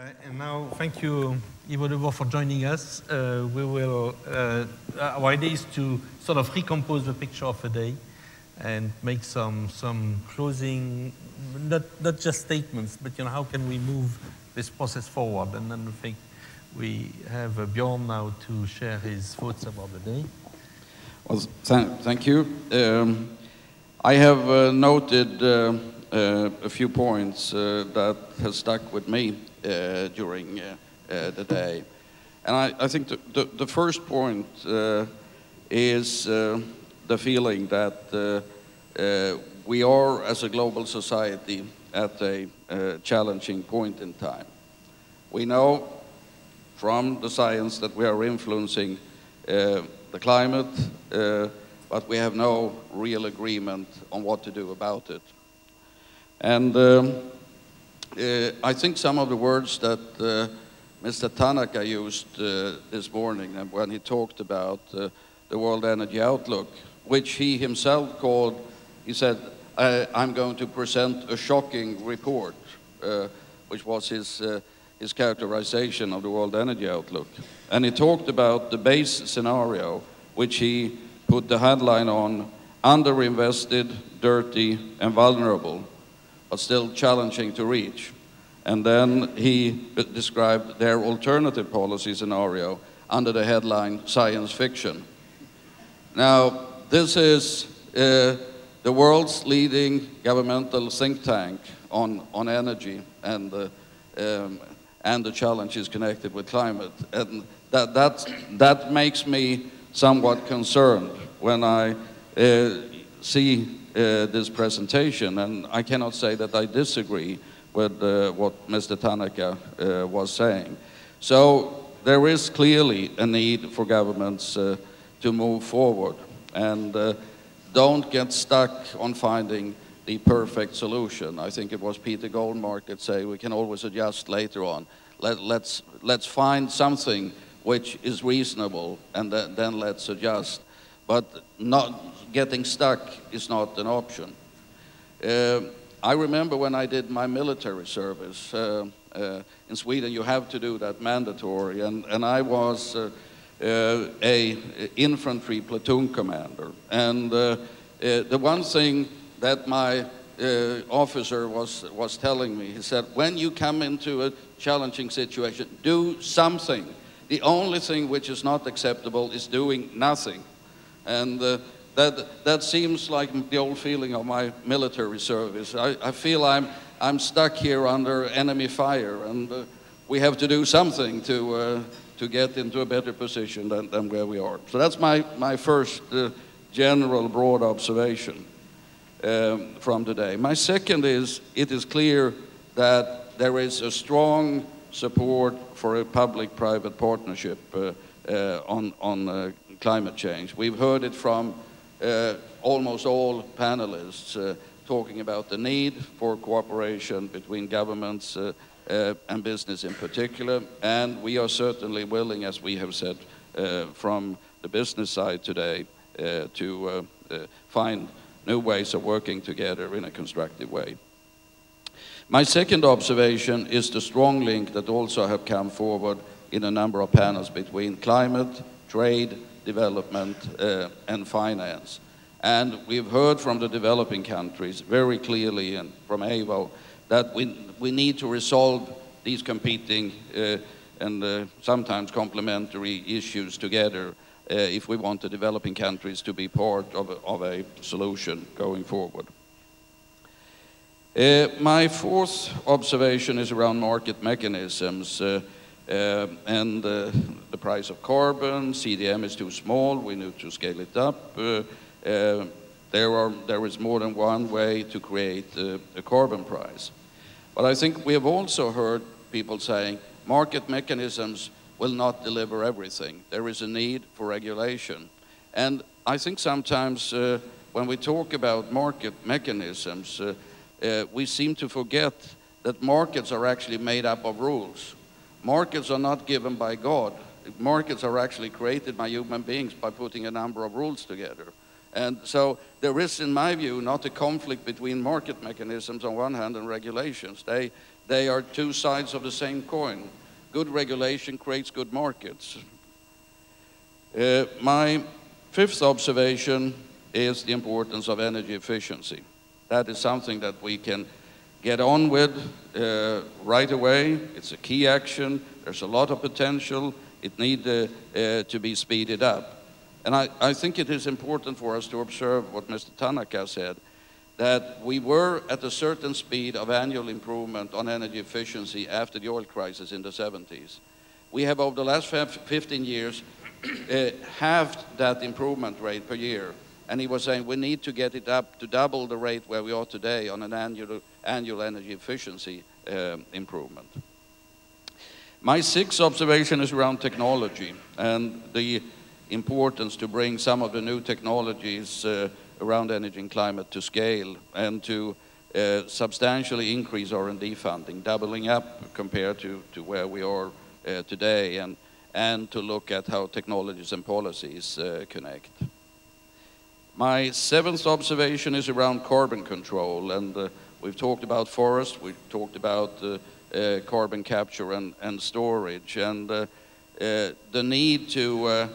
And now, thank you, Ivo, for joining us. Our idea is to sort of recompose the picture of the day and make some closing, not just statements, but how can we move this process forward? And then I think we have Björn now to share his thoughts about the day. Well, thank you. I have noted a few points that have stuck with me during the day. And I think the first point is the feeling that we are, as a global society, at a challenging point in time. We know from the science that we are influencing the climate, but we have no real agreement on what to do about it. And I think some of the words that Mr. Tanaka used this morning when he talked about the World Energy Outlook, which he himself called, he said, I'm going to present a shocking report, which was his characterization of the World Energy Outlook. And he talked about the base scenario, which he put the headline on, underinvested, dirty, and vulnerable, but still challenging to reach. And then he described their alternative policy scenario under the headline, science fiction. Now, this is the world's leading governmental think tank on energy and the challenges connected with climate. And that makes me somewhat concerned when I see this presentation, and I cannot say that I disagree with what Mr. Tanaka was saying. So there is clearly a need for governments to move forward and don't get stuck on finding the perfect solution. I think it was Peter Goldmark that said we can always adjust later on. Let's find something which is reasonable and then let's adjust. But not getting stuck is not an option. I remember when I did my military service in Sweden, you have to do that mandatory, and I was a infantry platoon commander. And the one thing that my officer was telling me, he said, when you come into a challenging situation, do something. The only thing which is not acceptable is doing nothing. And that seems like the old feeling of my military service. I feel I'm stuck here under enemy fire, and we have to do something to get into a better position than where we are. So that's my first general broad observation from today. My second is, it is clear that there is a strong support for a public-private partnership on climate change. We've heard it from almost all panelists talking about the need for cooperation between governments and business in particular, and we are certainly willing, as we have said from the business side today, to find new ways of working together in a constructive way. My second observation is the strong link that also have come forward in a number of panels between climate, trade, development, and finance. And we've heard from the developing countries very clearly, and from Evo, that we need to resolve these competing and sometimes complementary issues together if we want the developing countries to be part of a solution going forward. My fourth observation is around market mechanisms and the price of carbon. CDM is too small, we need to scale it up. There is more than one way to create a carbon price. But I think we have also heard people saying market mechanisms will not deliver everything. There is a need for regulation. And I think sometimes when we talk about market mechanisms, we seem to forget that markets are actually made up of rules. Markets are not given by God. Markets are actually created by human beings by putting a number of rules together. And so there is, in my view, not a conflict between market mechanisms on one hand and regulations. They They are two sides of the same coin. Good regulation creates good markets. My fifth observation is the importance of energy efficiency. That is something that we can get on with right away. It's a key action. There's a lot of potential. It needs to be speeded up. And I think it is important for us to observe what Mr. Tanaka said, that we were at a certain speed of annual improvement on energy efficiency after the oil crisis in the 70s. We have, over the last 15 years, halved that improvement rate per year. And he was saying we need to get it up to double the rate where we are today on an annual energy efficiency improvement. My sixth observation is around technology and the importance to bring some of the new technologies around energy and climate to scale and to substantially increase R&D funding, doubling up compared to where we are today, and to look at how technologies and policies connect. My seventh observation is around carbon control, and we've talked about forests, we've talked about carbon capture and storage, and the need to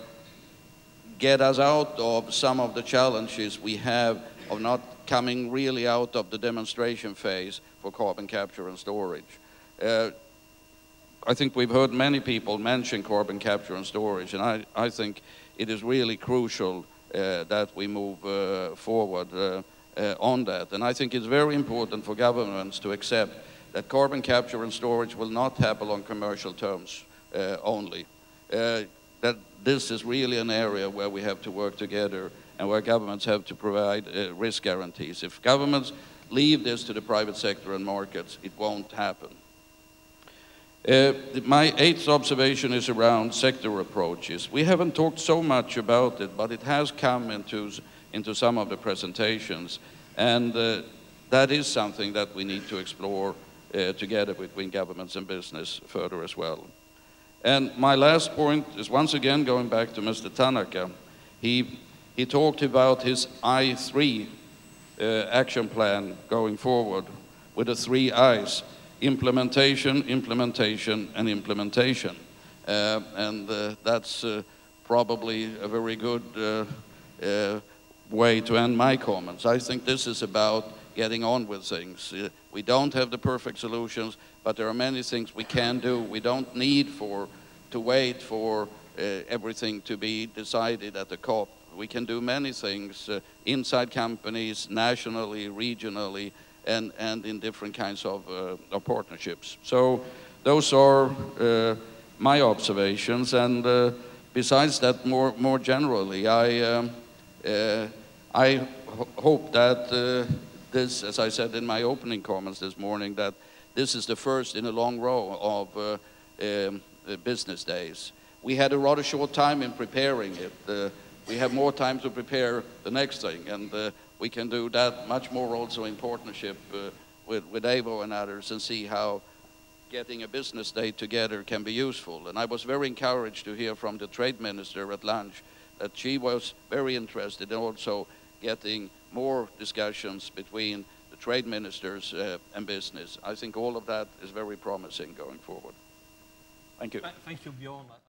get us out of some of the challenges we have of not coming really out of the demonstration phase for carbon capture and storage. I think we've heard many people mention carbon capture and storage, and I think it is really crucial that we move forward on that. And I think it's very important for governments to accept that carbon capture and storage will not happen on commercial terms only. That this is really an area where we have to work together and where governments have to provide risk guarantees. If governments leave this to the private sector and markets, it won't happen. My eighth observation is around sector approaches. We haven't talked so much about it, but it has come into some of the presentations, and that is something that we need to explore together between governments and business further as well. And my last point is once again going back to Mr. Tanaka. He talked about his I3 action plan going forward with the 3 I's: implementation, implementation, and implementation. That's probably a very good way to end my comments. I think this is about getting on with things. We don't have the perfect solutions, but there are many things we can do. We don't need to wait for everything to be decided at the COP. We can do many things inside companies, nationally, regionally, and in different kinds of partnerships. So those are my observations. And besides that, more generally, I hope that this, as I said in my opening comments this morning, that this is the first in a long row of business days. We had a rather short time in preparing it. We have more time to prepare the next thing, and we can do that much more also in partnership with AVO and others, and see how getting a business day together can be useful. And I was very encouraged to hear from the trade minister at lunch that she was very interested in also getting more discussions between the trade ministers and business. I think all of that is very promising going forward. Thank you. Thank you, Björn.